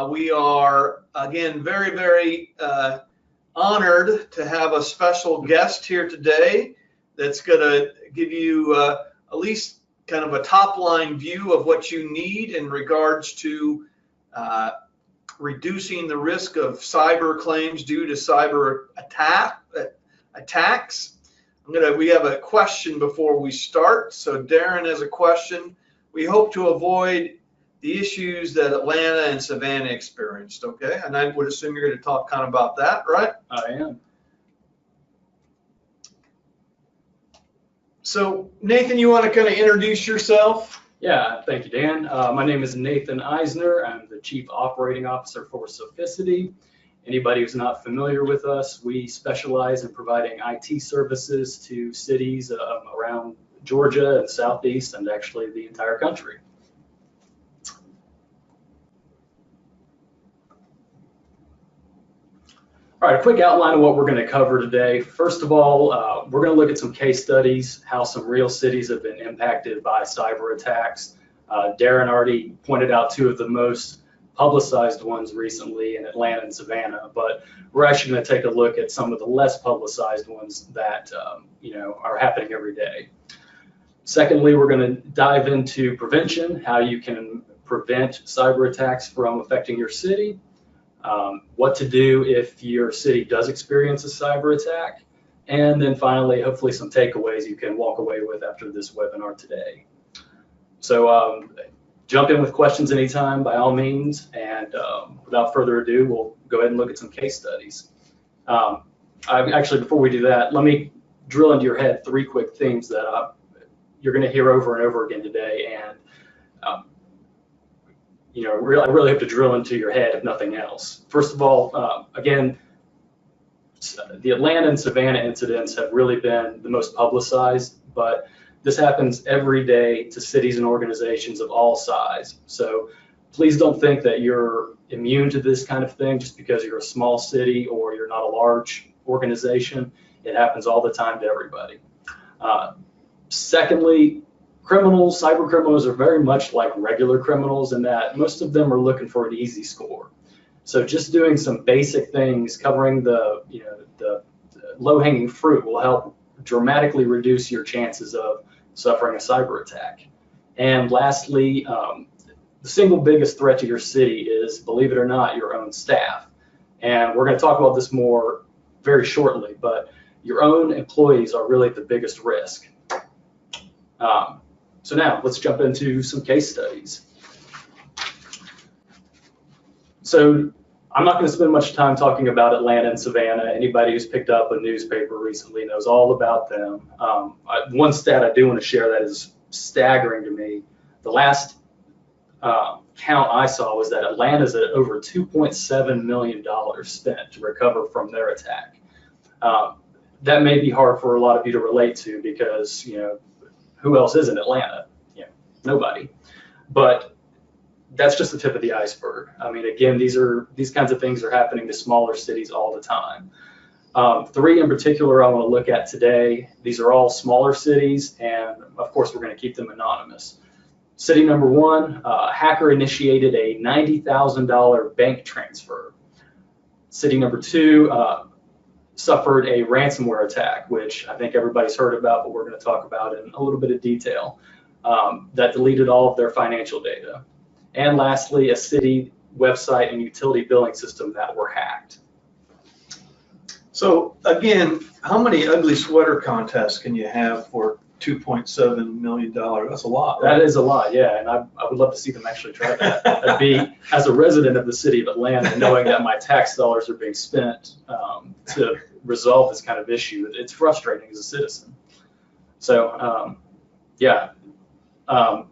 We are, again, very, very honored to have a special guest here today that's going to give you at least kind of a top-line view of what you need in regards to reducing the risk of cyber claims due to cyber attacks. We have a question before we start. So Darren has a question. We hope to avoid the issues that Atlanta and Savannah experienced, okay? And I would assume you're going to talk kind of about that, right? I am. So Nathan, you want to kind of introduce yourself? Yeah, thank you, Dan. My name is Nathan Eisner. I'm the Chief Operating Officer for Sophicity. Anybody who's not familiar with us, we specialize in providing IT services to cities around Georgia and Southeast and actually the entire country. All right, a quick outline of what we're going to cover today. First of all, we're going to look at some case studies, how some real cities have been impacted by cyber attacks. Darren already pointed out two of the most publicized ones recently in Atlanta and Savannah, but we're actually going to take a look at some of the less publicized ones that are happening every day. Secondly, we're going to dive into prevention, how you can prevent cyber attacks from affecting your city. What to do if your city does experience a cyber attack, and then finally, hopefully some takeaways you can walk away with after this webinar today. So jump in with questions anytime by all means, and without further ado, we'll go ahead and look at some case studies. Actually, before we do that, let me drill into your head three quick themes that you're going to hear over and over again today, and I really have to drill into your head, if nothing else. First of all, again, the Atlanta and Savannah incidents have really been the most publicized, but this happens every day to cities and organizations of all size. So please don't think that you're immune to this kind of thing just because you're a small city or you're not a large organization. It happens all the time to everybody. Secondly, cyber criminals are very much like regular criminals in that most of them are looking for an easy score. So just doing some basic things, covering the low-hanging fruit will help dramatically reduce your chances of suffering a cyber attack. And lastly, the single biggest threat to your city is, believe it or not, your own staff. And we're going to talk about this more very shortly, but your own employees are really the biggest risk. So now let's jump into some case studies. So I'm not going to spend much time talking about Atlanta and Savannah. Anybody who's picked up a newspaper recently knows all about them. One stat I do want to share that is staggering to me. The last count I saw was that Atlanta's at over $2.7 million spent to recover from their attack. That may be hard for a lot of you to relate to because, who else is in Atlanta? Nobody. But that's just the tip of the iceberg. I mean, again, these kinds of things are happening to smaller cities all the time. Three in particular I want to look at today. These are all smaller cities, and of course we're going to keep them anonymous. City number one, a hacker initiated a $90,000 bank transfer. City number two, suffered a ransomware attack, which I think everybody's heard about, but we're going to talk about in a little bit of detail, that deleted all of their financial data. And lastly, a city website and utility billing system that were hacked. So again, how many ugly sweater contests can you have for $2.7 million? That's a lot, right? That is a lot, yeah, and I would love to see them actually try that. That'd be, as a resident of the city of Atlanta, knowing that my tax dollars are being spent to resolve this kind of issue, it's frustrating as a citizen. So, yeah.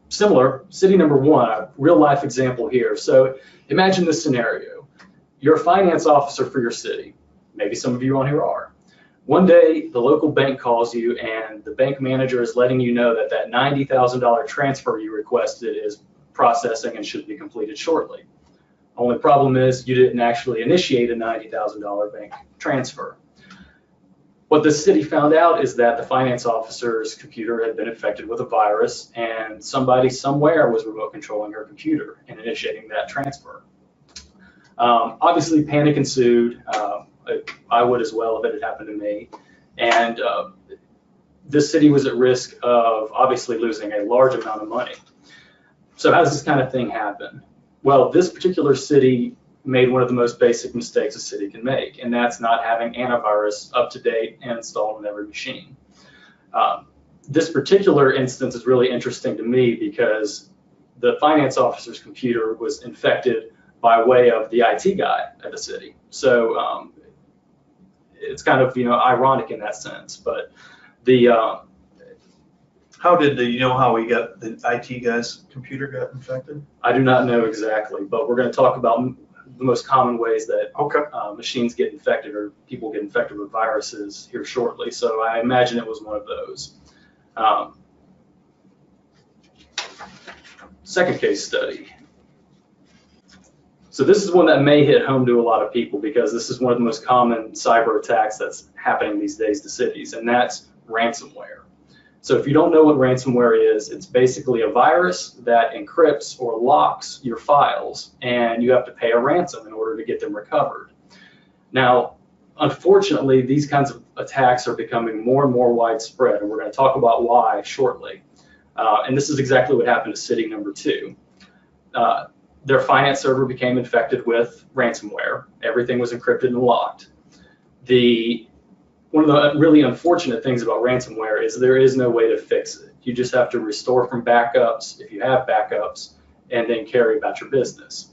Similar, city number one, a real life example here. So imagine this scenario. You're a finance officer for your city. Maybe some of you on here are. One day, the local bank calls you and the bank manager is letting you know that that $90,000 transfer you requested is processing and should be completed shortly. Only problem is you didn't actually initiate a $90,000 bank transfer. What the city found out is that the finance officer's computer had been infected with a virus and somebody somewhere was remote controlling her computer and initiating that transfer. Obviously, panic ensued. I would as well if it had happened to me. And this city was at risk of obviously losing a large amount of money. So how does this kind of thing happen? Well, this particular city made one of the most basic mistakes a city can make, and that's not having antivirus up to date and installed on every machine. This particular instance is really interesting to me because the finance officer's computer was infected by way of the IT guy at the city. So it's kind of, ironic in that sense. But the how did how he got the IT guy's computer got infected? I do not know exactly, but we're going to talk about the most common ways that machines get infected or people get infected with viruses here shortly. So I imagine it was one of those. Second case study. So this is one that may hit home to a lot of people because this is one of the most common cyber attacks that's happening these days to cities, and that's ransomware. So if you don't know what ransomware is, it's basically a virus that encrypts or locks your files, and you have to pay a ransom in order to get them recovered. Now, unfortunately, these kinds of attacks are becoming more and more widespread, and we're going to talk about why shortly. And this is exactly what happened to city number 2. Their finance server became infected with ransomware. Everything was encrypted and locked. One of the really unfortunate things about ransomware is there is no way to fix it. You just have to restore from backups, if you have backups, and then carry about your business.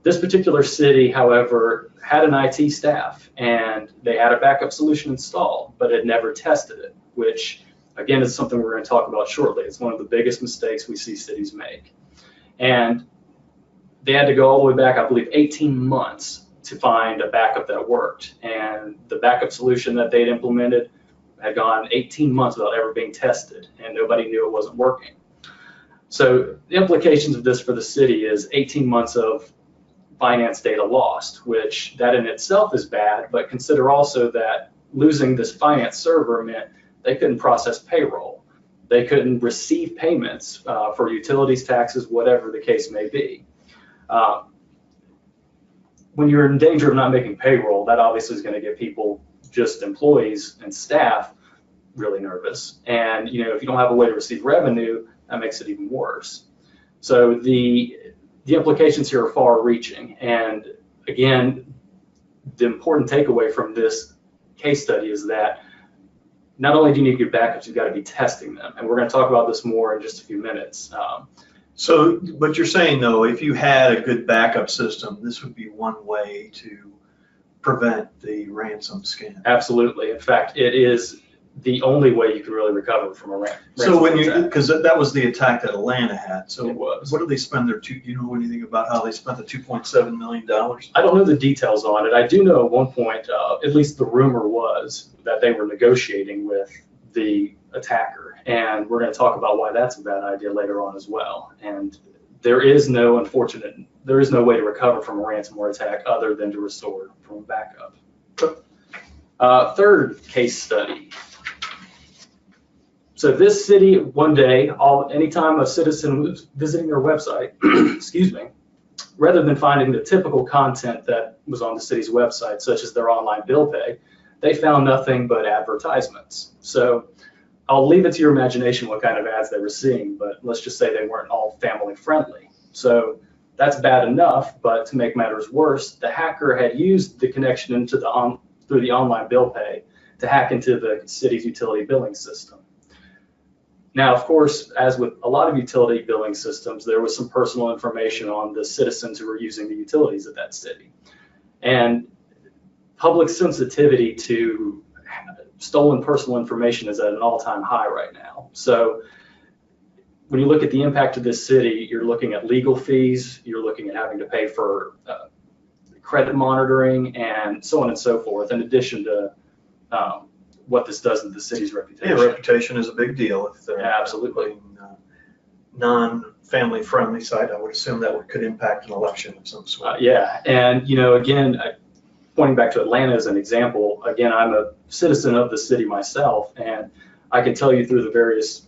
This particular city, however, had an IT staff, and they had a backup solution installed, but had never tested it, which, again, is something we're going to talk about shortly. It's one of the biggest mistakes we see cities make. And they had to go all the way back, I believe, 18 months to find a backup that worked. And the backup solution that they'd implemented had gone 18 months without ever being tested, and nobody knew it wasn't working. So the implications of this for the city is 18 months of finance data lost, which that in itself is bad, but consider also that losing this finance server meant they couldn't process payroll. They couldn't receive payments for utilities, taxes, whatever the case may be. When you're in danger of not making payroll, that obviously is going to get people, just employees and staff, really nervous. And if you don't have a way to receive revenue, that makes it even worse. So the implications here are far-reaching. And again, the important takeaway from this case study is that not only do you need good backups, you've got to be testing them. And we're going to talk about this more in just a few minutes. So, but you're saying, though, if you had a good backup system, this would be one way to prevent the ransom scam. Absolutely. In fact, it is the only way you can really recover from a ransom. So when because that was the attack that Atlanta had. So it was. What did they spend do you know anything about how they spent the $2.7 million? I don't know the details on it. I do know at one point, at least the rumor was that they were negotiating with the attacker, and we're going to talk about why that's a bad idea later on as well. And there is no way to recover from a ransomware attack other than to restore from a backup. Third case study. So this city, one day, anytime a citizen was visiting their website, excuse me, rather than finding the typical content that was on the city's website, such as their online bill pay, they found nothing but advertisements. So I'll leave it to your imagination what kind of ads they were seeing, but let's just say they weren't all family friendly. So that's bad enough, but to make matters worse, the hacker had used the connection into through the online bill pay to hack into the city's utility billing system. Now, of course, as with a lot of utility billing systems, there was some personal information on the citizens who were using the utilities of that city. And public sensitivity to stolen personal information is at an all-time high right now. So when you look at the impact of this city, you're looking at legal fees, you're looking at having to pay for credit monitoring and so on and so forth, in addition to what this does to the city's reputation. Yeah, reputation is a big deal. If they're absolutely non-family friendly site, I would assume that could impact an election of some sort. Yeah, and again, pointing back to Atlanta as an example, again, I'm a citizen of the city myself, and I can tell you through the various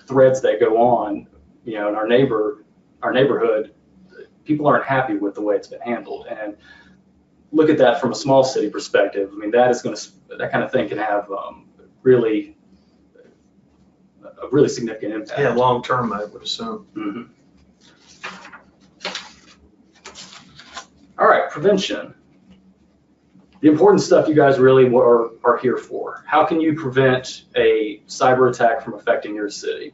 threads that go on, in our neighborhood, people aren't happy with the way it's been handled. And look at that from a small city perspective. I mean, that kind of thing can have a really significant impact. Yeah, long term, I would assume. Mm-hmm. All right, prevention. The important stuff you guys really are here for. How can you prevent a cyber attack from affecting your city?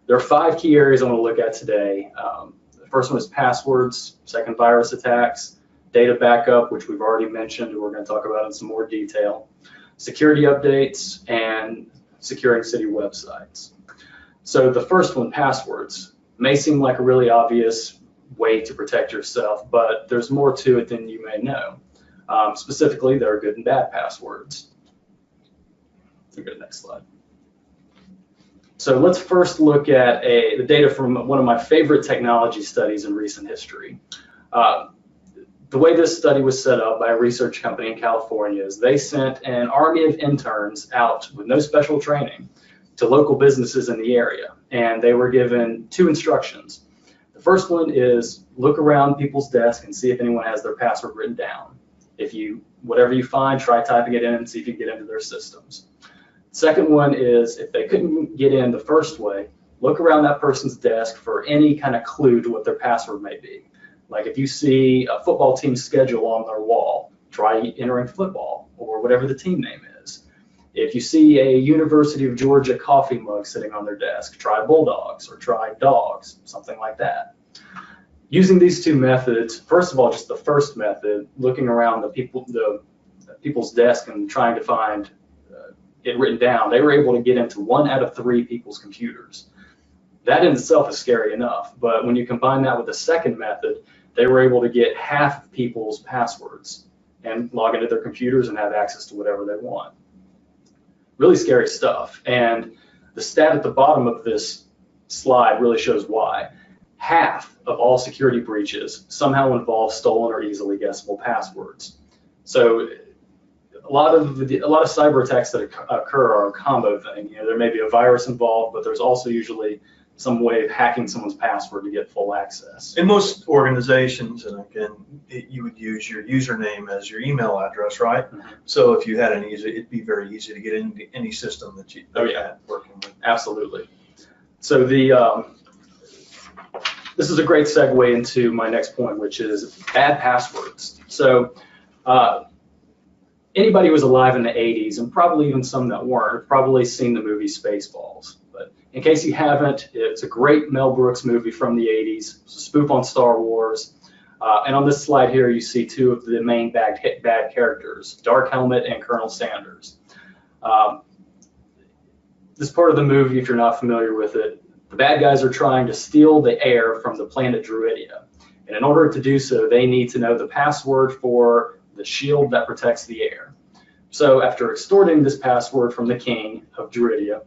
There are 5 key areas I want to look at today. The first one is passwords, second virus attacks, data backup, which we've already mentioned, and we're going to talk about in some more detail, security updates, and securing city websites. So the first one, passwords, may seem like a really obvious way to protect yourself, but there's more to it than you may know. Specifically, there are good and bad passwords. So go to the next slide. So let's first look at the data from one of my favorite technology studies in recent history. The way this study was set up by a research company in California is they sent an army of interns out with no special training to local businesses in the area, and they were given 2 instructions. The first one is look around people's desks and see if anyone has their password written down. Whatever you find, try typing it in and see if you can get into their systems. Second one is if they couldn't get in the first way, look around that person's desk for any kind of clue to what their password may be. Like if you see a football team schedule on their wall, try entering football or whatever the team name is. If you see a University of Georgia coffee mug sitting on their desk, try Bulldogs or try Dogs, something like that. Using these 2 methods, first of all, just the first method, looking around the people's desk and trying to find it written down, they were able to get into 1 out of 3 people's computers. That in itself is scary enough, but when you combine that with the second method, they were able to get half of people's passwords and log into their computers and have access to whatever they want. Really scary stuff, and the stat at the bottom of this slide really shows why. Half of all security breaches somehow involve stolen or easily guessable passwords. So a lot of cyber attacks that occur are a combo thing. There may be a virus involved, but there's also usually some way of hacking someone's password to get full access. In most organizations, and again, you would use your username as your email address, right? Mm-hmm. So if you had it'd be very easy to get into any system that you had working with. Absolutely. So this is a great segue into my next point, which is bad passwords. So anybody who was alive in the 80s, and probably even some that weren't, have probably seen the movie Spaceballs. But in case you haven't, it's a great Mel Brooks movie from the 80s. It's a spoof on Star Wars. And on this slide here, you see 2 of the main bad characters, Dark Helmet and Colonel Sanders. This part of the movie, if you're not familiar with it, the bad guys are trying to steal the air from the planet Druidia. And in order to do so, they need to know the password for the shield that protects the air. So after extorting this password from the king of Druidia,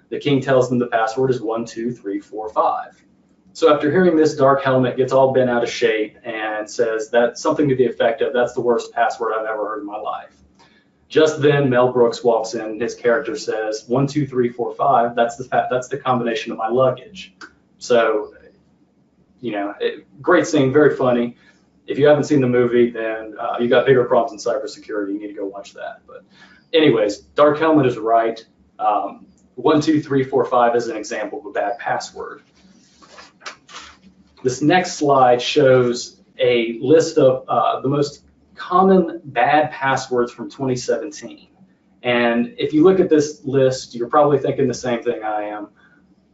the king tells them the password is 1, 2, 3, 4, 5. So after hearing this, Dark Helmet gets all bent out of shape and says that's something to the effect of, that's the worst password I've ever heard in my life. Just then, Mel Brooks walks in. His character says, 1, 2, 3, 4, 5. That's the combination of my luggage. So, great scene, very funny. If you haven't seen the movie, then you got bigger problems in cybersecurity. You need to go watch that. But, anyways, Dark Helmet is right. 1, 2, 3, 4, 5 is an example of a bad password. This next slide shows a list of the most common bad passwords from 2017. And if you look at this list, you're probably thinking the same thing I am.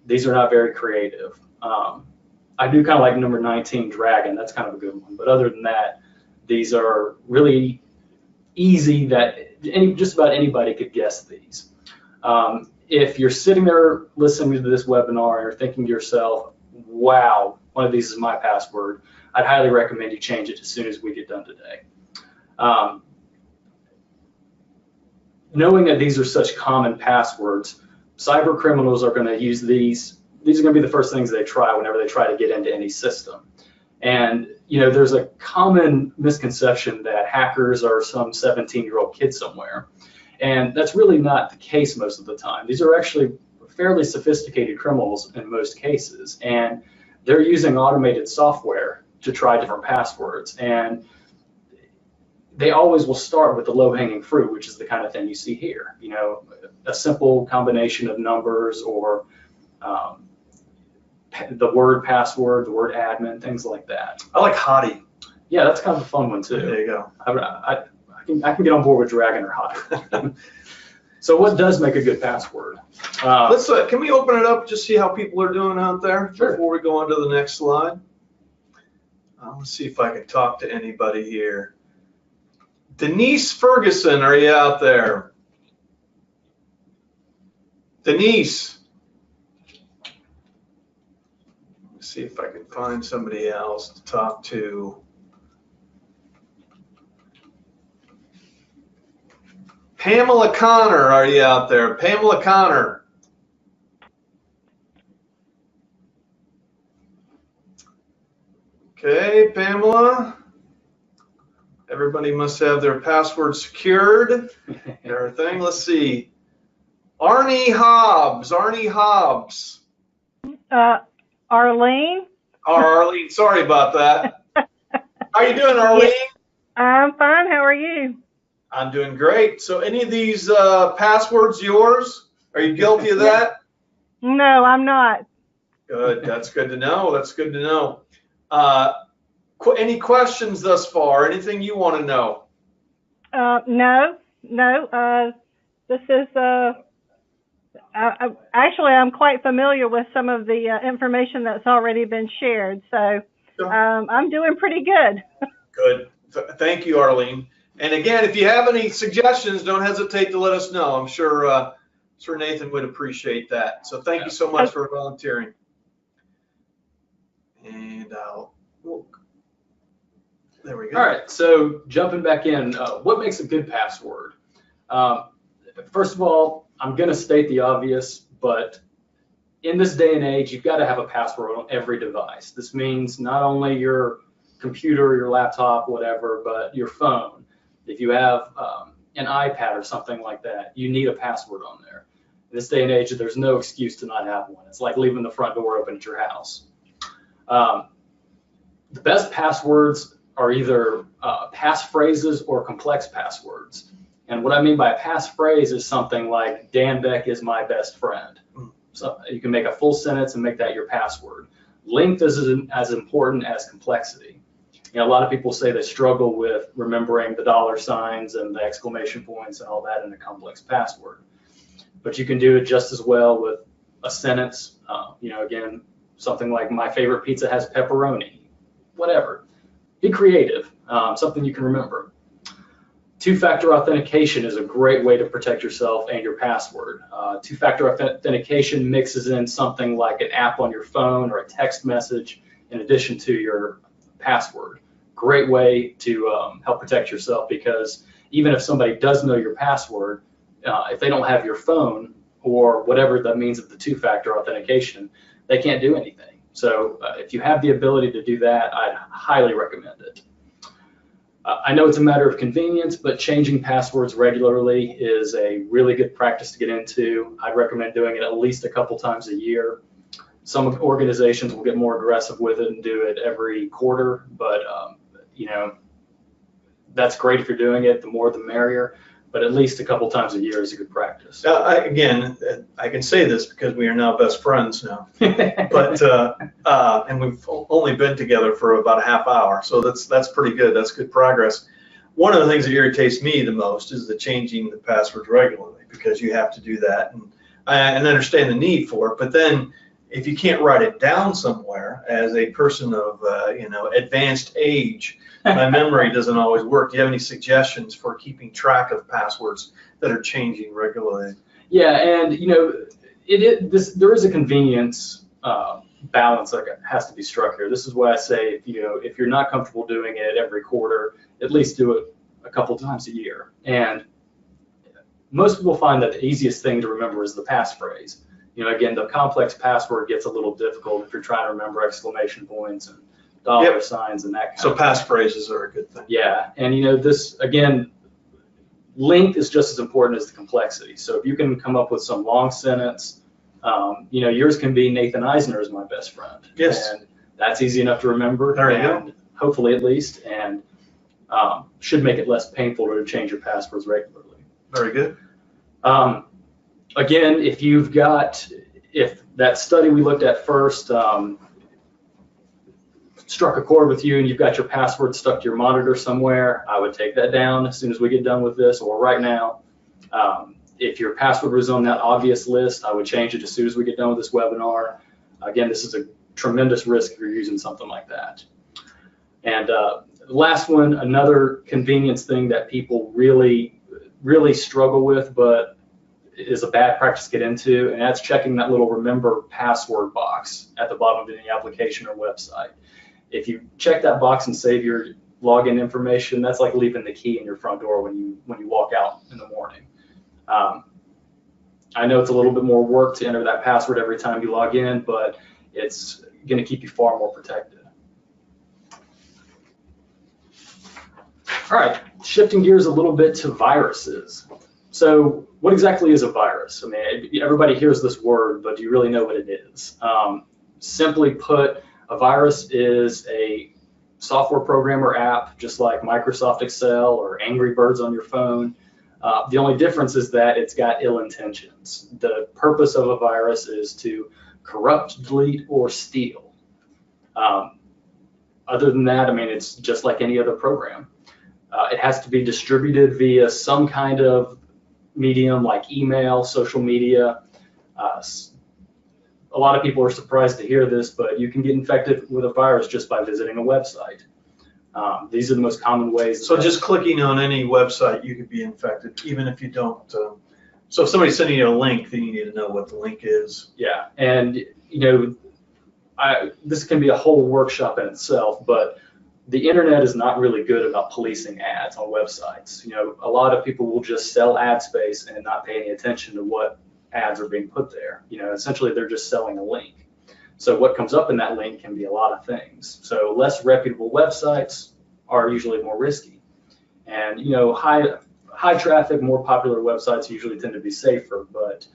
These are not very creative. I do kind of like number 19, Dragon. That's kind of a good one. But other than that, these are really easy that just about anybody could guess these. If you're sitting there listening to this webinar and you're thinking to yourself, wow, one of these is my password, I'd highly recommend you change it as soon as we get done today. Knowing that these are such common passwords, cyber criminals are going to use these. These are going to be the first things they try whenever they try to get into any system. And there's a common misconception that hackers are some 17-year-old kid somewhere. And that's really not the case most of the time. These are actually fairly sophisticated criminals in most cases. And they're using automated software to try different passwords, and they always will start with the low-hanging fruit, which is the kind of thing you see here. You know, a simple combination of numbers or the word password, the word admin, things like that. I like Hottie. Yeah, that's kind of a fun one too. There you go. I can get on board with Dragon or Hottie. So what does make a good password? Let's can we open it up, just see how people are doing out there before we go on to the next slide? Let's see if I can talk to anybody here. Denise Ferguson, are you out there? Denise. Let's see if I can find somebody else to talk to. Pamela Connor, are you out there? Pamela Connor. Okay, Pamela. Everybody must have their password secured. Everything. Let's see. Arnie Hobbs. Arnie Hobbs. Arlene. Oh, Arlene. Sorry about that. How you doing, Arlene? I'm fine. How are you? I'm doing great. So any of these passwords yours? Are you guilty of that? No, I'm not. Good. That's good to know. That's good to know. Any questions thus far? Anything you want to know? No. This is actually, I'm quite familiar with some of the information that's already been shared, so I'm doing pretty good. Good. Thank you, Arlene. And again, if you have any suggestions, don't hesitate to let us know. I'm sure Sir Nathan would appreciate that. So thank you so much for volunteering. And there we go. All right, so jumping back in, what makes a good password? First of all, I'm going to state the obvious, but in this day and age, you've got to have a password on every device. This means not only your computer, your laptop, whatever, but your phone. If you have an iPad or something like that, you need a password on there. In this day and age, there's no excuse to not have one. It's like leaving the front door open at your house. The best passwords are either passphrases or complex passwords. And what I mean by a passphrase is something like, Dan Beck is my best friend. So you can make a full sentence and make that your password. Length is as important as complexity. You know, a lot of people say they struggle with remembering the dollar signs and the exclamation points and all that in a complex password. But you can do it just as well with a sentence. You know, again, something like, my favorite pizza has pepperoni, whatever. Be creative, something you can remember. Two-factor authentication is a great way to protect yourself and your password. Two-factor authentication mixes in something like an app on your phone or a text message in addition to your password. Great way to help protect yourself, because even if somebody does know your password, if they don't have your phone or whatever that means of the two-factor authentication, they can't do anything. So if you have the ability to do that, I'd highly recommend it. I know it's a matter of convenience, but changing passwords regularly is a really good practice to get into. I'd recommend doing it at least a couple times a year. Some organizations will get more aggressive with it and do it every quarter, but you know, that's great if you're doing it. The more the merrier, but at least a couple times a year is a good practice. Again, I can say this because we are now best friends now, but and we've only been together for about a half hour, so that's pretty good. That's good progress. One of the things that irritates me the most is the changing the passwords regularly, because you have to do that, and I understand the need for it. But then, if you can't write it down somewhere, as a person of you know, advanced age, my memory doesn't always work. Do you have any suggestions for keeping track of passwords that are changing regularly? Yeah, and you know, there is a convenience balance that has to be struck here. This is why I say, if you're not comfortable doing it every quarter, at least do it a couple times a year. And most people find that the easiest thing to remember is the passphrase. You know, again, the complex password gets a little difficult if you're trying to remember exclamation points and dollar signs and that kind of thing. So passphrases are a good thing. Yeah, and you know, this, again, length is just as important as the complexity. So if you can come up with some long sentence, you know, yours can be Nathan Eisner is my best friend. Yes. And That's easy enough to remember. There you go. Hopefully at least, and should make it less painful to change your passwords regularly. Very good. Again, if that study we looked at first struck a chord with you and you've got your password stuck to your monitor somewhere, I would take that down as soon as we get done with this, or right now. If your password was on that obvious list, I would change it as soon as we get done with this webinar. Again, this is a tremendous risk if you're using something like that. And the last one, another convenience thing that people really struggle with, but is a bad practice to get into, and that's checking that little remember password box at the bottom of any application or website. If you check that box and save your login information, that's like leaving the key in your front door when you walk out in the morning. I know it's a little bit more work to enter that password every time you log in, but it's going to keep you far more protected. All right, shifting gears a little bit to viruses. So what exactly is a virus? I mean, everybody hears this word, but do you really know what it is? Simply put, a virus is a software program or app, just like Microsoft Excel or Angry Birds on your phone. The only difference is that it's got ill intentions. The purpose of a virus is to corrupt, delete, or steal. Other than that, I mean, it's just like any other program. It has to be distributed via some kind of medium like email, social media. A lot of people are surprised to hear this, but you can get infected with a virus just by visiting a website. These are the most common ways. So just clicking on any website, you could be infected, even if you don't. So if somebody's sending you a link, then you need to know what the link is. Yeah, and you know, this can be a whole workshop in itself, but the internet is not really good about policing ads on websites. You know, a lot of people will just sell ad space and not pay any attention to what ads are being put there. You know, essentially they're just selling a link. So what comes up in that link can be a lot of things. So less reputable websites are usually more risky. And you know, high traffic, more popular websites usually tend to be safer, but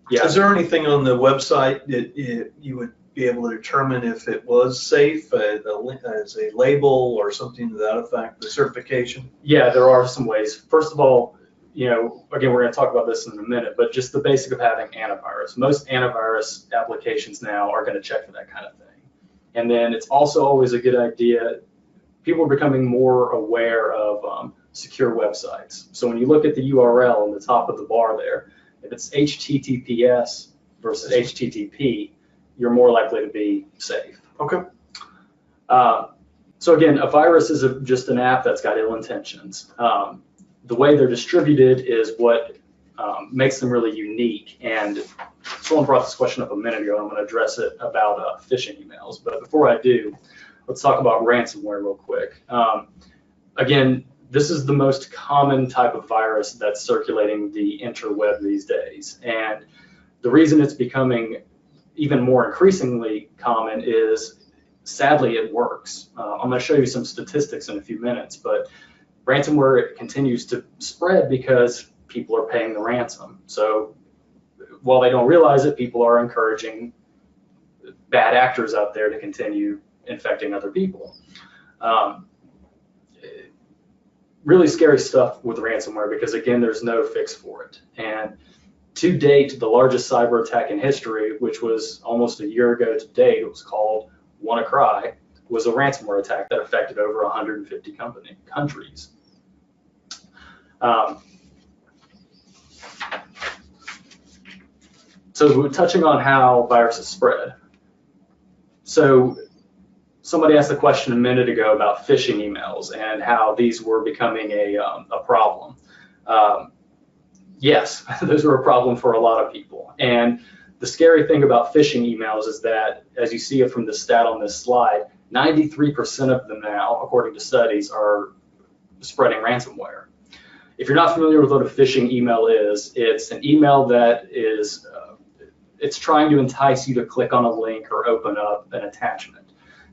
yeah. Is there anything on the website that you would be able to determine if it was safe, as a label or something to that effect, the certification? Yeah, there are some ways. First of all, you know, again, we're going to talk about this in a minute, but just the basic of having antivirus. Most antivirus applications now are going to check for that kind of thing. And then it's also always a good idea, people are becoming more aware of secure websites. So when you look at the URL on the top of the bar there, if it's HTTPS versus HTTP, you're more likely to be safe. Okay. So again, a virus is just an app that's got ill intentions. The way they're distributed is what makes them really unique. And someone brought this question up a minute ago, and I'm going to address it about phishing emails. But before I do, let's talk about ransomware real quick. Again, this is the most common type of virus that's circulating the interweb these days. And the reason it's becoming even more increasingly common is, sadly, it works. I'm going to show you some statistics in a few minutes, but ransomware continues to spread because people are paying the ransom. So while they don't realize it, people are encouraging bad actors out there to continue infecting other people. Really scary stuff with ransomware because, again, there's no fix for it. And to date, the largest cyber attack in history, which was almost a year ago to date, it was called WannaCry, was a ransomware attack that affected over 150 countries. So we're touching on how viruses spread. So somebody asked a question a minute ago about phishing emails and how these were becoming a problem. Yes, those are a problem for a lot of people. And the scary thing about phishing emails is that, as you see it from the stat on this slide, 93% of them now, according to studies, are spreading ransomware. If you're not familiar with what a phishing email is, it's an email that is, it's trying to entice you to click on a link or open up an attachment.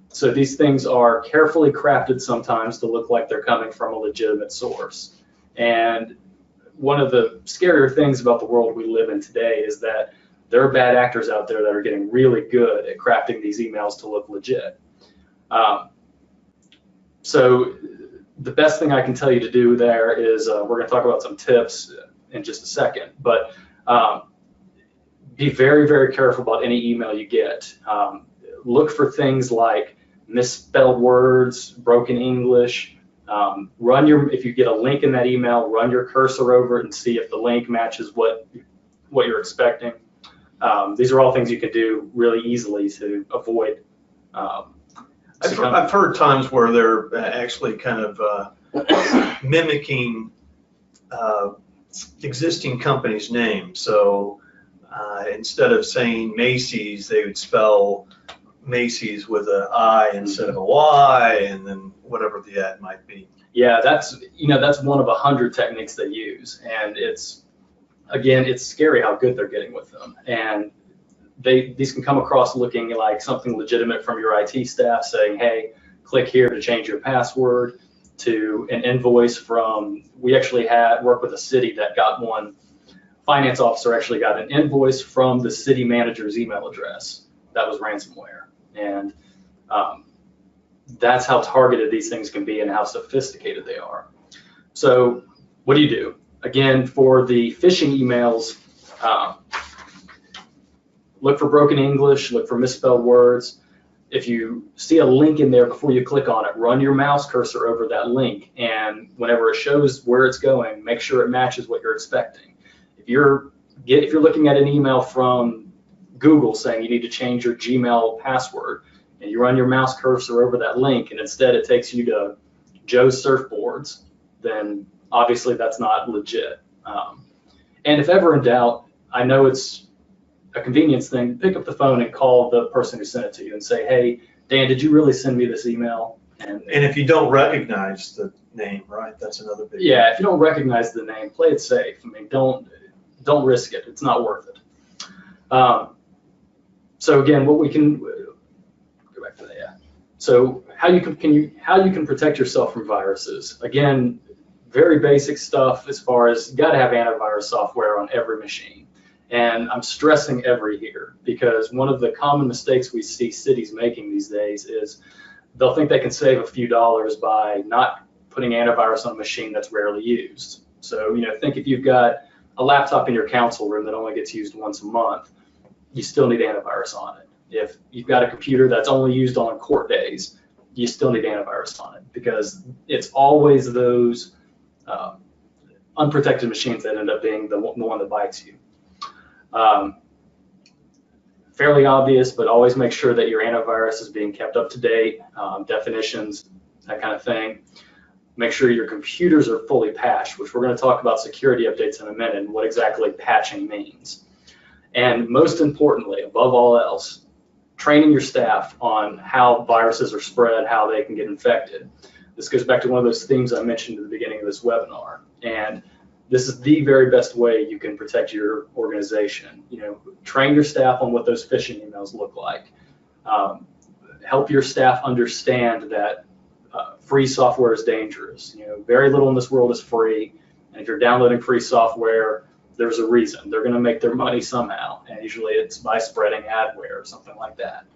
So these things are carefully crafted sometimes to look like they're coming from a legitimate source. And one of the scarier things about the world we live in today is that there are bad actors out there that are getting really good at crafting these emails to look legit. So the best thing I can tell you to do there is, we're going to talk about some tips in just a second, but be very, very careful about any email you get. Look for things like misspelled words, broken English. If you get a link in that email, run your cursor over it and see if the link matches what you're expecting. These are all things you can do really easily to avoid. I've heard times where they're actually kind of mimicking existing companies' names. So instead of saying Macy's, they would spell Macy's with an I instead of a Y, and then whatever the ad might be. Yeah, that's one of 100 techniques they use, and it's scary how good they're getting with them. And these can come across looking like something legitimate from your IT staff saying, hey, click here to change your password, to an invoice from, we actually worked with a city that got one, finance officer actually got an invoice from the city manager's email address. That was ransomware. And that's how targeted these things can be and how sophisticated they are. So what do? Again, for the phishing emails, look for broken English, look for misspelled words. If you see a link in there, before you click on it, run your mouse cursor over that link, and whenever it shows where it's going, make sure it matches what you're expecting. If you're looking at an email from Google saying you need to change your Gmail password, and you run your mouse cursor over that link, and instead it takes you to Joe's Surfboards, then obviously that's not legit. And if ever in doubt, I know it's a convenience thing, pick up the phone and call the person who sent it to you and say, hey, Dan, did you really send me this email? And if you don't recognize the name, right, that's another big yeah, one. if you don't recognize the name, play it safe. I mean, don't risk it. It's not worth it. So again, what we can go back to that. Yeah. So how you can protect yourself from viruses? Again, very basic stuff as far as you got to have antivirus software on every machine. And I'm stressing every here because one of the common mistakes we see cities making these days is they'll think they can save a few dollars by not putting antivirus on a machine that's rarely used. So, think if you've got a laptop in your council room that only gets used once a month, you still need antivirus on it. If you've got a computer that's only used on court days, you still need antivirus on it because it's always those unprotected machines that end up being the one that bites you. Fairly obvious, but always make sure that your antivirus is being kept up to date, definitions, that kind of thing. Make sure your computers are fully patched, which we're going to talk about security updates in a minute and what exactly patching means. And most importantly, above all else, training your staff on how viruses are spread, how they can get infected. This goes back to one of those themes I mentioned at the beginning of this webinar. And this is the very best way you can protect your organization. Train your staff on what those phishing emails look like. Help your staff understand that free software is dangerous. Very little in this world is free, and if you're downloading free software, there's a reason. They're going to make their money somehow, and usually it's by spreading adware or something like that.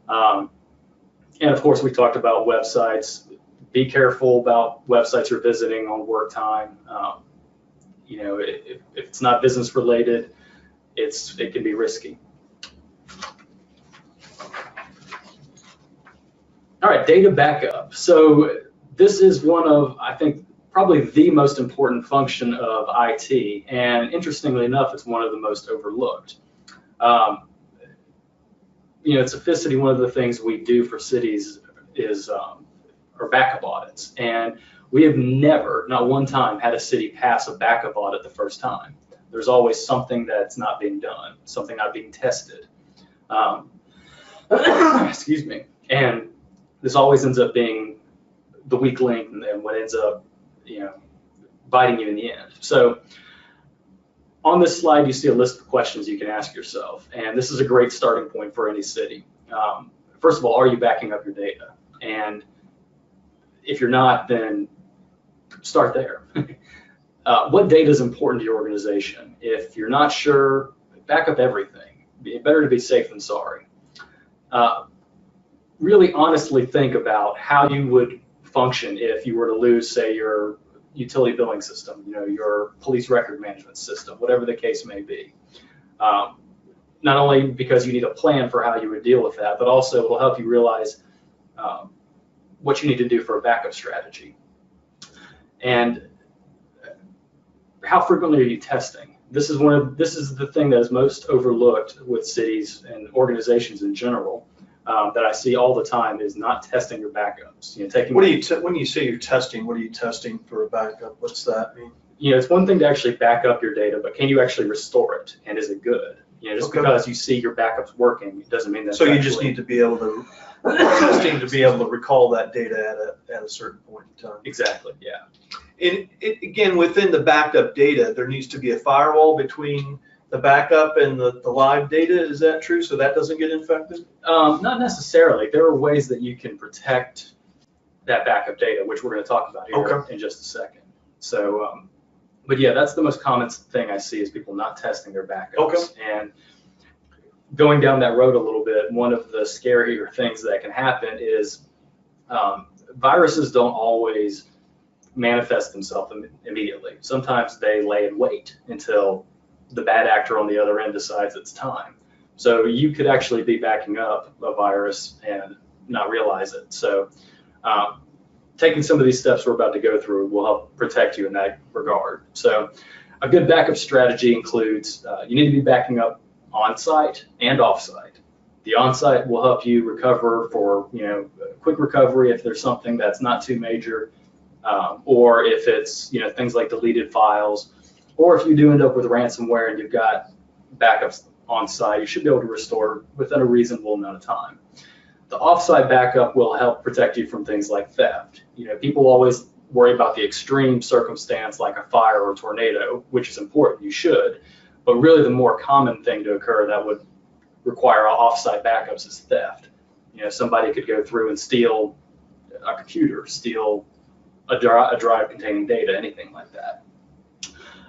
And of course, we talked about websites. Be careful about websites you're visiting on work time. If it's not business related, it can be risky. All right, data backup. So this is one of, I think, probably the most important function of IT, and interestingly enough, it's one of the most overlooked. At Sophisticity, one of the things we do for cities is our backup audits, and we have never, not one time, had a city pass a backup audit the first time. There's always something that's not being done, something not being tested. Excuse me. And this always ends up being the weak link and what ends up, biting you in the end. So on this slide, you see a list of questions you can ask yourself, and this is a great starting point for any city. First of all, are you backing up your data? And if you're not, then start there. What data is important to your organization? If you're not sure, back up everything. Better to be safe than sorry. Really honestly think about how you would function if you were to lose, say, your utility billing system, your police record management system, whatever the case may be. Not only because you need a plan for how you would deal with that, but also it will help you realize what you need to do for a backup strategy. And how frequently are you testing? This is the thing that is most overlooked with cities and organizations in general, that I see all the time, is not testing your backups. When you say you're testing, what are you testing for a backup? What's that mean? It's one thing to actually back up your data, but can you actually restore it, and is it good? Just because you see your backups working, it doesn't mean that. So you just need to be able to testing to be able to recall that data at a certain point in time. Exactly. Yeah. And again, within the backed up data, there needs to be a firewall between the backup and the live data. Is that true? So that doesn't get infected? Not necessarily. There are ways that you can protect that backup data, which we're going to talk about here in just a second. So, but yeah, that's the most common thing I see, is people not testing their backups. And going down that road a little bit, one of the scarier things that can happen is viruses don't always manifest themselves immediately. Sometimes they lay in wait until the bad actor on the other end decides it's time. So you could actually be backing up a virus and not realize it. So taking some of these steps we're about to go through will help protect you in that regard. So a good backup strategy includes you need to be backing up on-site and off-site. The on-site will help you recover for quick recovery if there's something that's not too major, or if it's things like deleted files, or if you do end up with ransomware and you've got backups on-site, you should be able to restore within a reasonable amount of time. The off-site backup will help protect you from things like theft. People always worry about the extreme circumstance like a fire or a tornado, which is important, you should, but really the more common thing to occur that would require off-site backups is theft. Somebody could go through and steal a computer, steal a drive containing data, anything like that.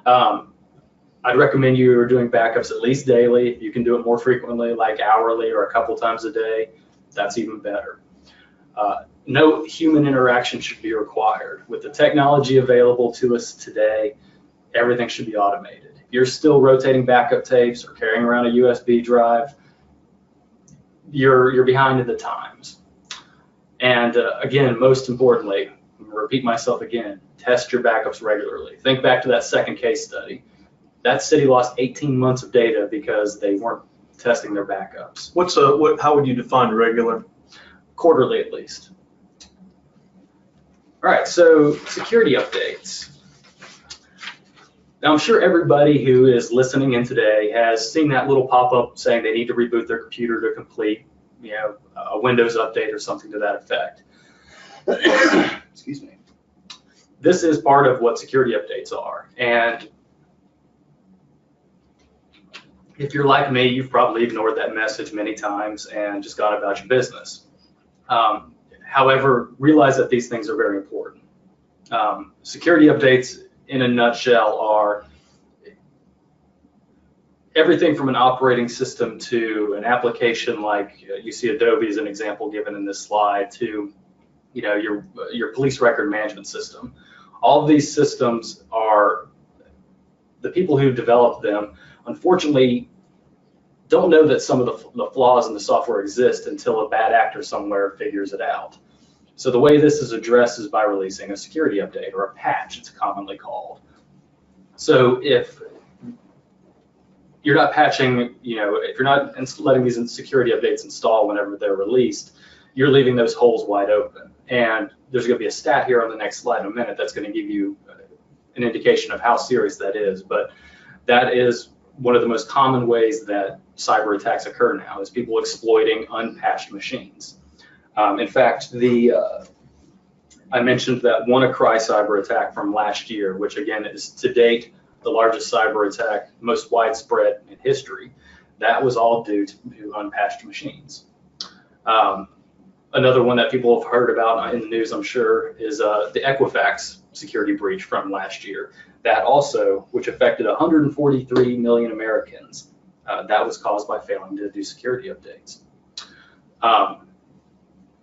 I'd recommend you are doing backups at least daily. If you can do it more frequently, like hourly or a couple times a day, that's even better. No human interaction should be required. With the technology available to us today, everything should be automated. If you're still rotating backup tapes or carrying around a USB drive, you're behind in the times. And again, most importantly, I'm gonna repeat myself again, test your backups regularly. Think back to that second case study. That city lost 18 months of data because they weren't testing their backups. How would you define regular? Quarterly at least. All right, so security updates. Now, I'm sure everybody who is listening in today has seen that little pop-up saying they need to reboot their computer to complete, a Windows update or something to that effect. Excuse me. This is part of what security updates are. And if you're like me, you've probably ignored that message many times and just gone about your business. However, realize that these things are very important. Security updates, in a nutshell, are everything from an operating system to an application like you see Adobe as an example given in this slide, to your police record management system. All of these systems are, the people who developed them, unfortunately, don't know that some of the flaws in the software exist until a bad actor somewhere figures it out. So the way this is addressed is by releasing a security update, or a patch, it's commonly called. So if you're not patching, if you're not letting these security updates install whenever they're released, you're leaving those holes wide open. And there's going to be a stat here on the next slide in a minute that's going to give you an indication of how serious that is. But that is one of the most common ways that cyber attacks occur now, is people exploiting unpatched machines. In fact, I mentioned that WannaCry cyber attack from last year, which again is to date the largest cyber attack, most widespread in history. That was all due to unpatched machines. Another one that people have heard about in the news, I'm sure, is the Equifax security breach from last year. That also, which affected 143 million Americans, That was caused by failing to do security updates.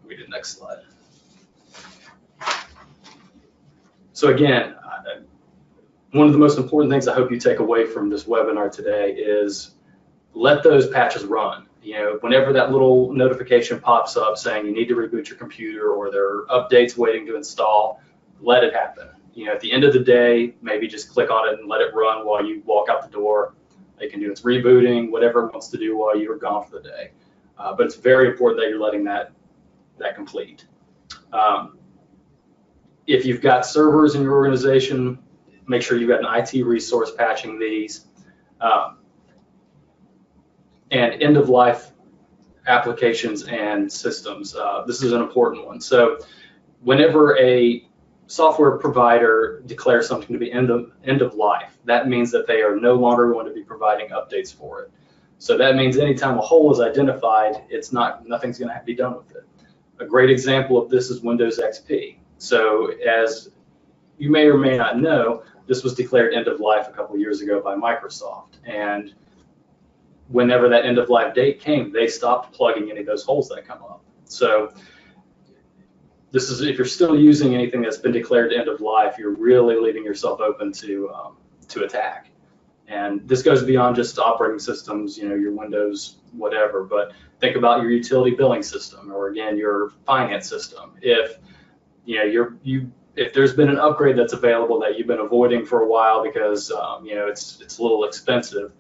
Read the next slide. So again, one of the most important things I hope you take away from this webinar today is let those patches run. You know, whenever that little notification pops up saying you need to reboot your computer or there are updates waiting to install, let it happen. You know, at the end of the day, maybe just click on it and let it run while you walk out the door. It can do its rebooting, whatever it wants to do while you're gone for the day. But it's very important that you're letting that complete. If you've got servers in your organization, make sure you've got an IT resource patching these. And end-of-life applications and systems. This is an important one. So whenever a software provider declares something to be end of life, that means that they are no longer going to be providing updates for it. So that means anytime a hole is identified, nothing's going to be done with it. A great example of this is Windows XP. So as you may or may not know, this was declared end of life a couple of years ago by Microsoft. And whenever that end of life date came, they stopped plugging any of those holes that come up. So this is, if you're still using anything that's been declared end of life, you're really leaving yourself open to attack. And this goes beyond just operating systems, you know, your Windows, whatever, but think about your utility billing system, or again, your finance system. If you know if there's been an upgrade that's available that you've been avoiding for a while because you know it's a little expensive,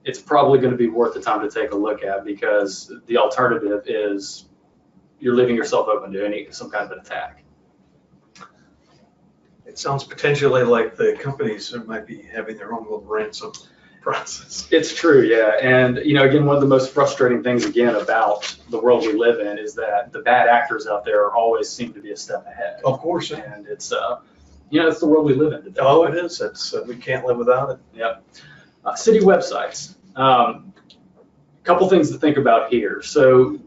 it's probably going to be worth the time to take a look at, because the alternative is you're leaving yourself open to some kind of an attack. It sounds potentially like the companies might be having their own little ransom process. It's true, yeah. And you know, again, one of the most frustrating things again about the world we live in is that the bad actors out there always seem to be a step ahead. Of course. And it's you know, it's the world we live in today. Oh, it is. We can't live without it. Yep. City websites. Couple things to think about here. So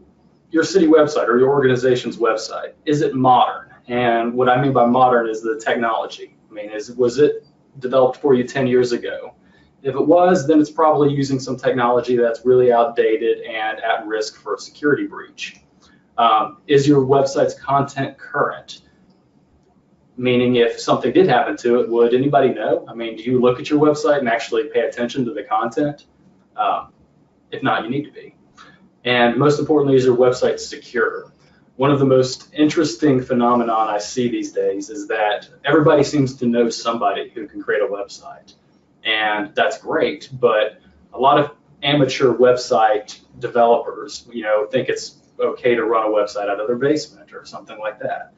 your city website or your organization's website, is it modern? And what I mean by modern is the technology. I mean, was it developed for you 10 years ago? If it was, then it's probably using some technology that's really outdated and at risk for a security breach. Is your website's content current? Meaning, if something did happen to it, would anybody know? I mean, do you look at your website and actually pay attention to the content? If not, you need to be. And most importantly, is your website secure? One of the most interesting phenomenon I see these days is that everybody seems to know somebody who can create a website. And that's great, but a lot of amateur website developers, you know, think it's okay to run a website out of their basement or something like that.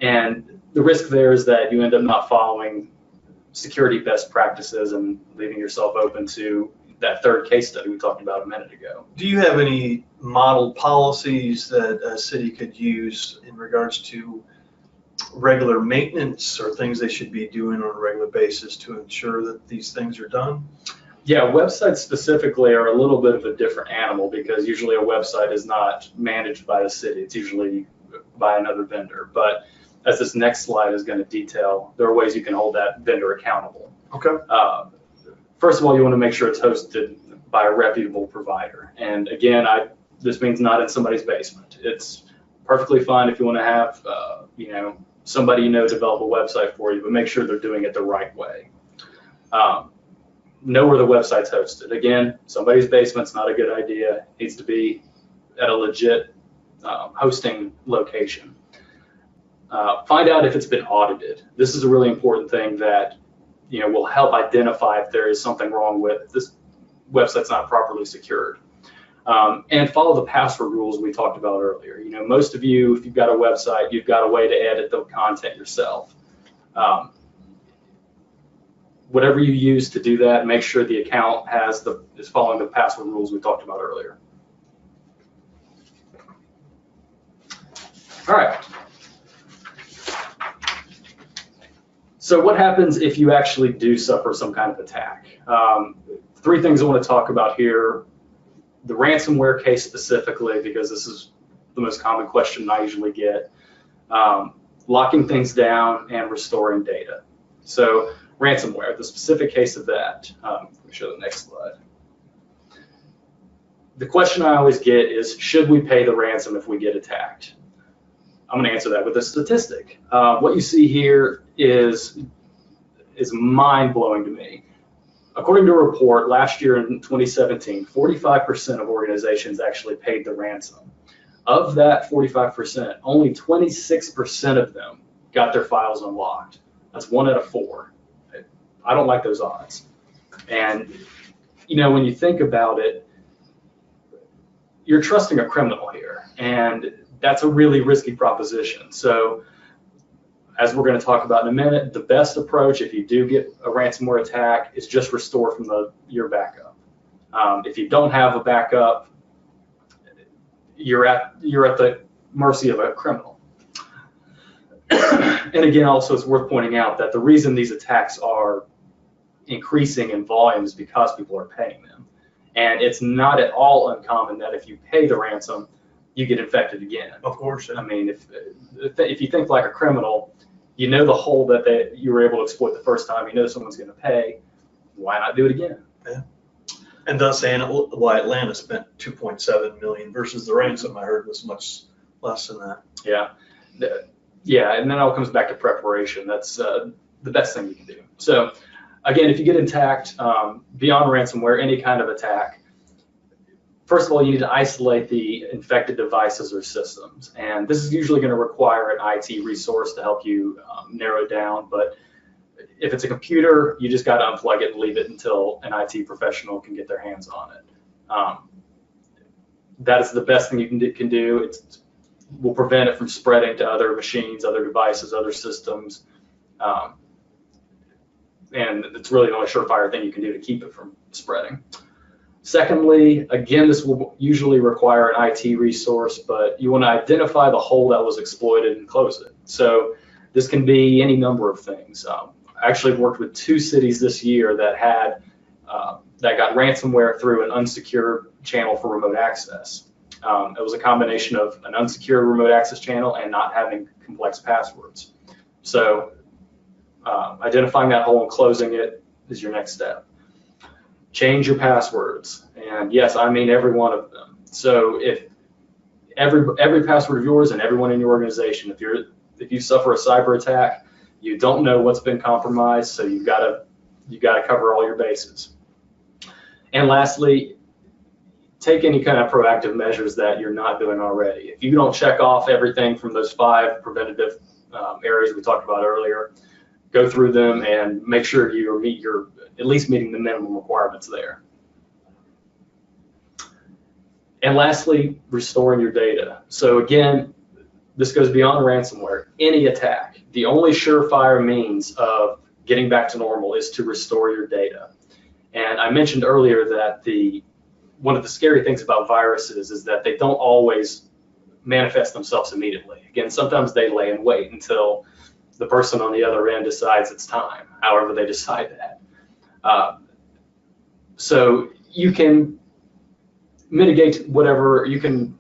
And the risk there is that you end up not following security best practices and leaving yourself open to that third case study we talked about a minute ago. Do you have any model policies that a city could use in regards to regular maintenance or things they should be doing on a regular basis to ensure that these things are done? Yeah, websites specifically are a little bit of a different animal, because usually a website is not managed by the city. It's usually by another vendor. But as this next slide is going to detail, there are ways you can hold that vendor accountable. Okay. First of all, you want to make sure it's hosted by a reputable provider. And again, this means not in somebody's basement. It's perfectly fine if you want to have, you know, somebody you know develop a website for you, but make sure they're doing it the right way. Know where the website's hosted. Again, somebody's basement's not a good idea. It needs to be at a legit hosting location. Find out if it's been audited. This is a really important thing that, you know, will help identify if there is something wrong with this website's not properly secured. And follow the password rules we talked about earlier. You know, most of you, if you've got a website, you've got a way to edit the content yourself. Whatever you use to do that, make sure the account is following the password rules we talked about earlier. All right. So what happens if you actually do suffer some kind of attack? Three things I want to talk about here. The ransomware case specifically, because this is the most common question I usually get. Locking things down and restoring data. So ransomware, the specific case of that. Let me show the next slide. the question I always get is, should we pay the ransom if we get attacked? I'm going to answer that with a statistic. What you see here is mind-blowing to me. According to a report, last year in 2017, 45% of organizations actually paid the ransom. Of that 45%, only 26% of them got their files unlocked. That's 1 out of 4. I don't like those odds. And, you know, when you think about it, you're trusting a criminal here, and that's a really risky proposition. So, as we're going to talk about in a minute, the best approach if you do get a ransomware attack is just restore from your backup. If you don't have a backup, you're at the mercy of a criminal. And again, also it's worth pointing out that the reason these attacks are increasing in volume is because people are paying them. And it's not at all uncommon that if you pay the ransom, you get infected again. Of course. I mean, if you think like a criminal, you know the hole that you were able to exploit the first time, you know someone's going to pay, why not do it again? Yeah. And thus why Atlanta spent $2.7 million versus the ransom I heard was much less than that. Yeah. Yeah, and then it all comes back to preparation. That's the best thing you can do. So again, if you get attacked, beyond ransomware, any kind of attack, first of all, you need to isolate the infected devices or systems. And this is usually going to require an IT resource to help you narrow it down. But if it's a computer, you just got to unplug it and leave it until an IT professional can get their hands on it. That is the best thing you can do. It will prevent it from spreading to other machines, other devices, other systems. And it's really the only surefire thing you can do to keep it from spreading. Secondly, again, this will usually require an IT resource, but you want to identify the hole that was exploited and close it. So this can be any number of things. I actually worked with 2 cities this year that got ransomware through an unsecured channel for remote access. It was a combination of an unsecured remote access channel and not having complex passwords. So identifying that hole and closing it is your next step. Change your passwords, and yes, I mean every one of them. So if every password of yours and everyone in your organization, if you suffer a cyber attack, you don't know what's been compromised, so you've got to cover all your bases. And lastly, take any kind of proactive measures that you're not doing already. If you don't check off everything from those 5 preventative areas we talked about earlier, go through them and make sure you're at least meeting the minimum requirements there. And lastly, restoring your data. So again, this goes beyond ransomware. Any attack, the only surefire means of getting back to normal is to restore your data. And I mentioned earlier that one of the scary things about viruses is that they don't always manifest themselves immediately. Again, sometimes they lay in wait until the person on the other end decides it's time, however they decide that. So you can mitigate whatever, you can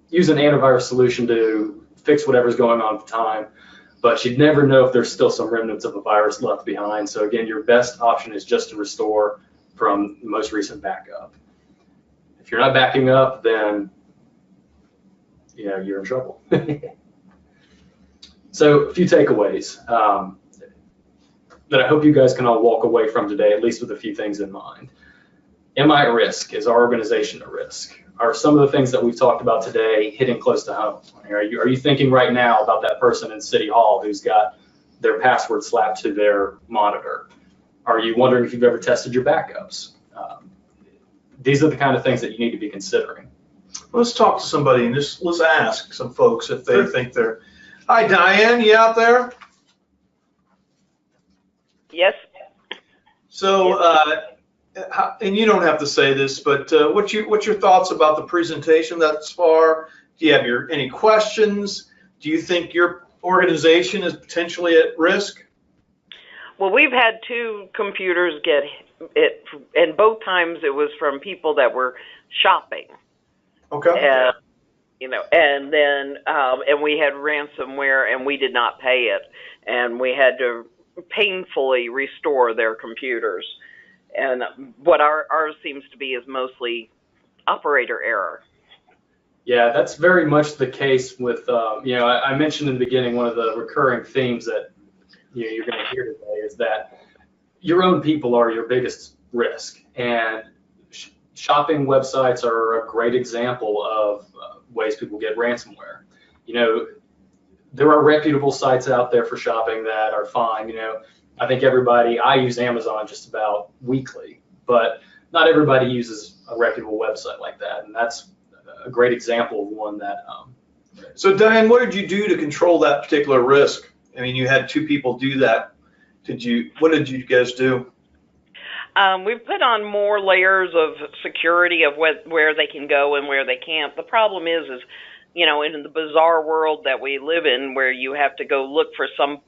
use an antivirus solution to fix whatever's going on at the time, but you'd never know if there's still some remnants of a virus left behind. So again, your best option is just to restore from the most recent backup. If you're not backing up, then you're in trouble. So a few takeaways that I hope you guys can all walk away from today, at least with a few things in mind. Am I at risk? Is our organization at risk? Are some of the things that we've talked about today hitting close to home? Are you thinking right now about that person in City Hall who's got their password slapped to their monitor? Are you wondering if you've ever tested your backups? These are the kind of things that you need to be considering. Let's talk to somebody and let's ask some folks if they think they're. Hi, Diane, you out there? Yes. So, and you don't have to say this, but what's your thoughts about the presentation thus far? Do you have any questions? Do you think your organization is potentially at risk? Well, we've had 2 computers get it, and both times it was from people that were shopping. Okay. And then and we had ransomware, and we did not pay it, and we had to painfully restore their computers. And what ours seems to be is mostly operator error. Yeah, that's very much the case with, I mentioned in the beginning, one of the recurring themes that you're going to hear today is that your own people are your biggest risk. And shopping websites are a great example of ways people get ransomware. There are reputable sites out there for shopping that are fine. I think I use Amazon just about weekly, but not everybody uses a reputable website like that. And that's a great example of one that. So Diane, what did you do to control that particular risk? I mean, you had 2 people do that. What did you guys do? We've put on more layers of security of where they can go and where they can't. The problem is in the bizarre world that we live in, where you have to go look for some,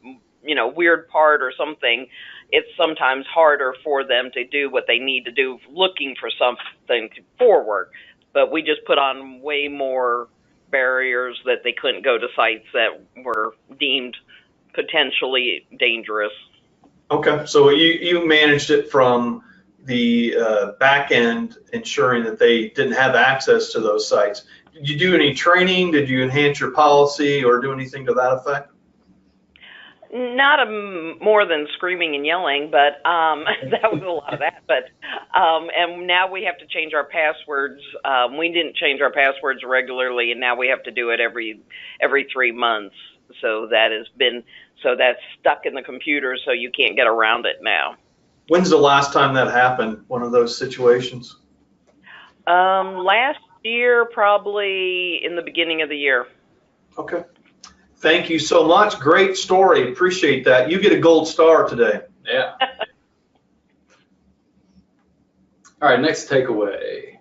weird part or something, it's sometimes harder for them to do what they need to do looking for something forward. But we just put on way more barriers that they couldn't go to sites that were deemed potentially dangerous. Okay, so you managed it from the back end, ensuring that they didn't have access to those sites. Did you do any training? Did you enhance your policy or do anything to that effect? Not more than screaming and yelling, but that was a lot of that. But and now we have to change our passwords. We didn't change our passwords regularly, and now we have to do it every 3 months. So that's stuck in the computer, so you can't get around it now. When's the last time that happened? One of those situations? Last year, probably in the beginning of the year. Okay. Thank you so much. Great story. Appreciate that. You get a gold star today. Yeah. All right, next takeaway.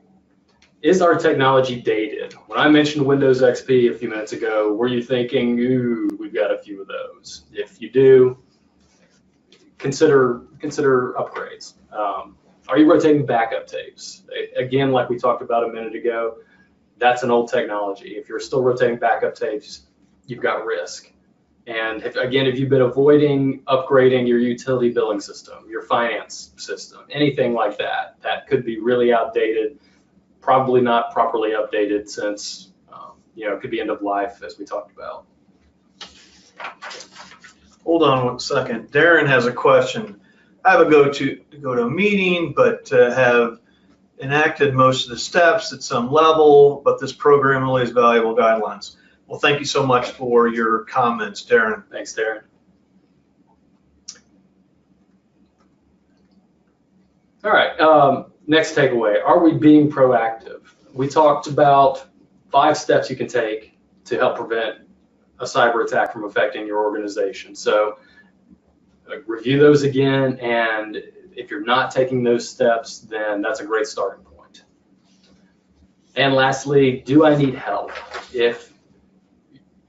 Is our technology dated? When I mentioned Windows XP a few minutes ago, were you thinking, ooh, we've got a few of those? If you do, consider upgrades. Are you rotating backup tapes? Again, like we talked about a minute ago, that's an old technology. If you're still rotating backup tapes, you've got risk. And if you've been avoiding upgrading your utility billing system, your finance system, anything like that, that could be really outdated, probably not properly updated since, it could be end of life, as we talked about. Hold on 1 second. Darren has a question. I have a go to a meeting, but have enacted most of the steps at some level, but this program really has valuable guidelines. Well, thank you so much for your comments, Darren. Thanks, Darren. All right, next takeaway. Are we being proactive? We talked about 5 steps you can take to help prevent a cyber attack from affecting your organization. So review those again, and if you're not taking those steps, then that's a great starting point. And lastly, do I need help? If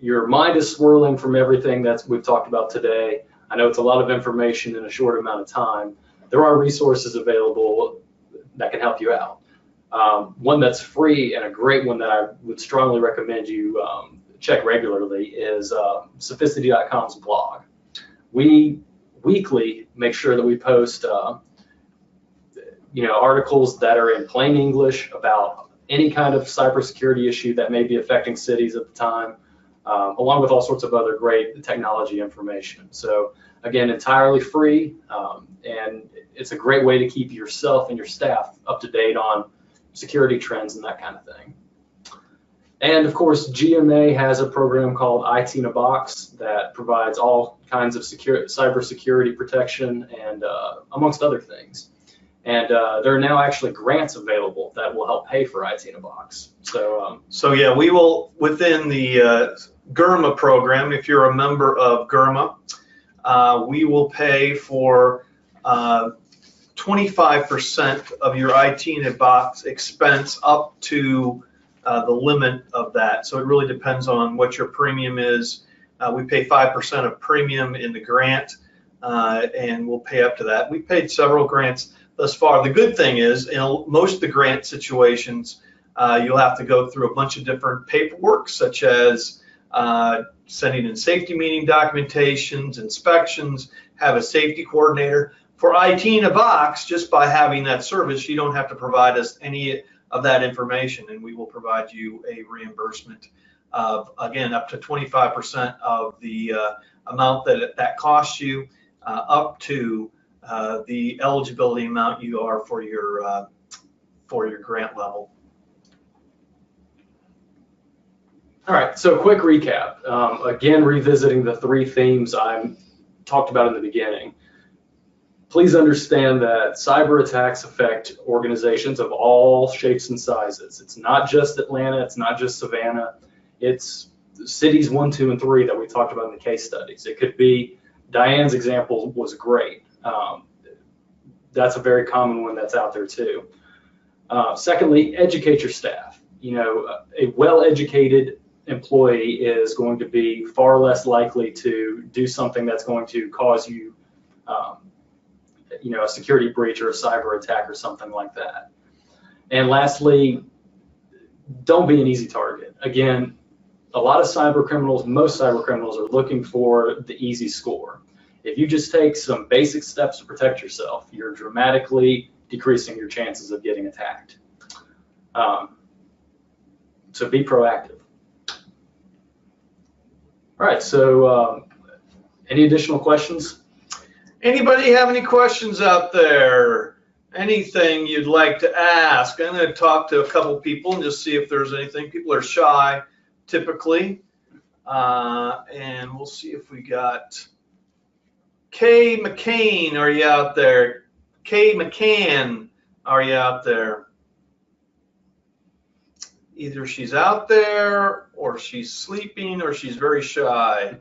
your mind is swirling from everything that we've talked about today, I know it's a lot of information in a short amount of time, there are resources available that can help you out. One that's free and a great one that I would strongly recommend you check regularly is Sophisticity.com's blog. We weekly make sure that we post articles that are in plain English about any kind of cybersecurity issue that may be affecting cities at the time, along with all sorts of other great technology information. So again, entirely free, and it's a great way to keep yourself and your staff up to date on security trends and that kind of thing. And of course, GMA has a program called IT in a Box that provides all kinds of cybersecurity protection and amongst other things. And there are now actually grants available that will help pay for IT in a Box. So yeah, we will, within the GRMA program, if you're a member of GRMA, we will pay for 25% of your IT in a Box expense up to the limit of that. So it really depends on what your premium is. We pay 5% of premium in the grant, and we'll pay up to that. We've paid several grants thus far. The good thing is, in most of the grant situations, you'll have to go through a bunch of different paperwork, such as sending in safety meeting documentations, inspections, have a safety coordinator. For IT in a Box, just by having that service, you don't have to provide us any of that information, and we will provide you a reimbursement of, again, up to 25% of the amount that costs you, up to the eligibility amount you are for your grant level. All right, so quick recap. Again, revisiting the 3 themes I talked about in the beginning. Please understand that cyber attacks affect organizations of all shapes and sizes. It's not just Atlanta, it's not just Savannah, it's cities 1, 2, and 3 that we talked about in the case studies. It could be, Diane's example was great. That's a very common one that's out there too. Secondly, educate your staff. You know, a well-educated employee is going to be far less likely to do something that's going to cause you, you know, a security breach or a cyber attack or something like that. And lastly, don't be an easy target. Again, a lot of cyber criminals, most cyber criminals are looking for the easy score. If you just take some basic steps to protect yourself, you're dramatically decreasing your chances of getting attacked. So be proactive. All right, so any additional questions? Anybody have any questions out there? Anything you'd like to ask? I'm going to talk to a couple people and just see if there's anything. People are shy, typically. And we'll see if we got Kay McCain, are you out there? Kay McCann, are you out there? Either she's out there, or she's sleeping, or she's very shy.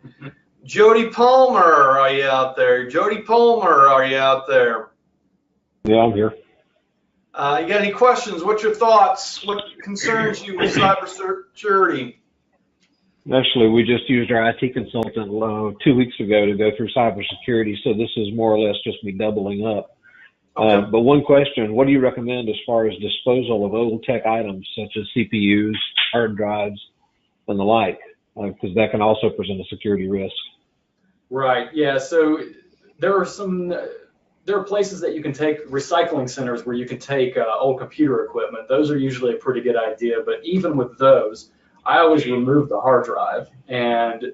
Jody Palmer, are you out there? Jody Palmer, are you out there? Yeah, I'm here. You got any questions? What's your thoughts? What concerns you with cybersecurity? Actually, we just used our IT consultant 2 weeks ago to go through cybersecurity, so this is more or less just me doubling up. Okay. But one question, what do you recommend as far as disposal of old tech items such as CPUs, hard drives, and the like? Because that can also present a security risk. Right, yeah, so there are places that you can take, recycling centers where you can take old computer equipment. Those are usually a pretty good idea, but even with those, I always remove the hard drive, and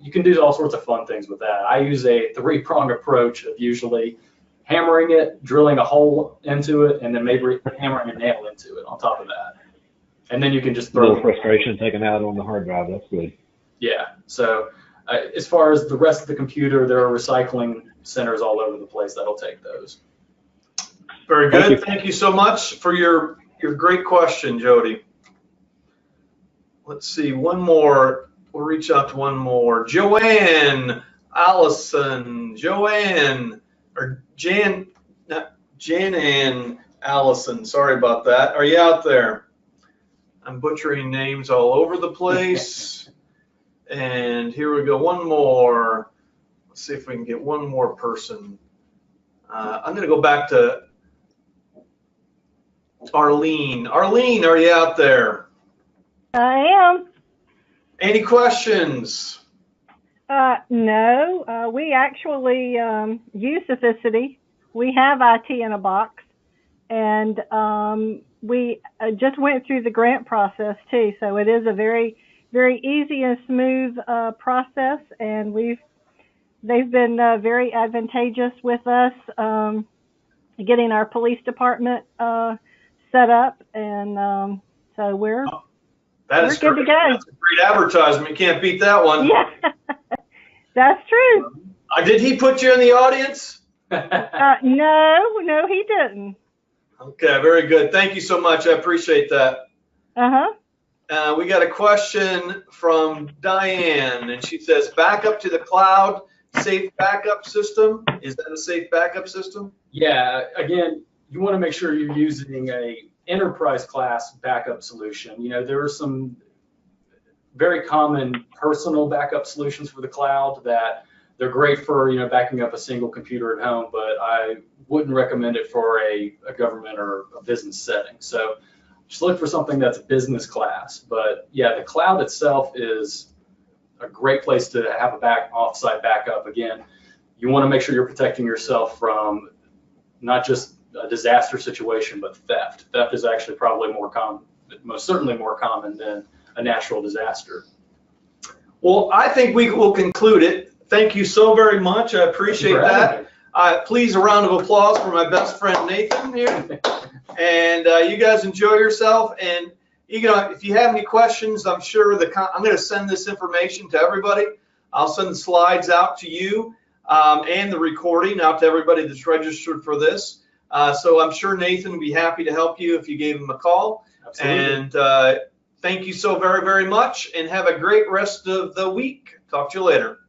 you can do all sorts of fun things with that. I use a 3-pronged approach of usually hammering it, drilling a hole into it, and then maybe hammering a nail into it on top of that. And then you can just throw a little frustration taken out on the hard drive. That's good. Yeah, so as far as the rest of the computer, there are recycling centers all over the place that'll take those. Very good. Thank you so much for your great question, Jody. Let's see, one more. We'll reach out to one more. Joanne Allison. Joanne, or Jan Ann Allison. Sorry about that. Are you out there? I'm butchering names all over the place. And here we go. One more. Let's see if we can get one more person. I'm going to go back to Arlene. Arlene, are you out there? I am. Any questions? No, we actually use Sophisticity. We have IT in a box, and we just went through the grant process too. So it is a very, very easy and smooth process, and they've been very advantageous with us getting our police department set up, and so we're good to go. That's a great advertisement. You can't beat that one. Yeah, that's true. Did he put you in the audience? No, he didn't. Okay, very good. Thank you so much. I appreciate that. Uh-huh. We got a question from Diane, and she says, backup to the cloud, safe backup system. Is that a safe backup system? Yeah, again, you want to make sure you're using a enterprise class backup solution. You know, there are some very common personal backup solutions for the cloud that they're great for, you know, backing up a single computer at home, but I wouldn't recommend it for a government or a business setting. So just look for something that's business class. But yeah, the cloud itself is a great place to have a offsite backup. Again, you want to make sure you're protecting yourself from not just a disaster situation, but theft. Theft is actually probably more common, most certainly more common than a natural disaster. Well, I think we will conclude it. Thank you so very much. I appreciate that. Please, a round of applause for my best friend Nathan here. And you guys enjoy yourself. And if you have any questions, I'm sure I'm going to send this information to everybody. I'll send the slides out to you and the recording out to everybody that's registered for this. So I'm sure Nathan would be happy to help you if you gave him a call. Absolutely. And thank you so very, very much, and have a great rest of the week. Talk to you later.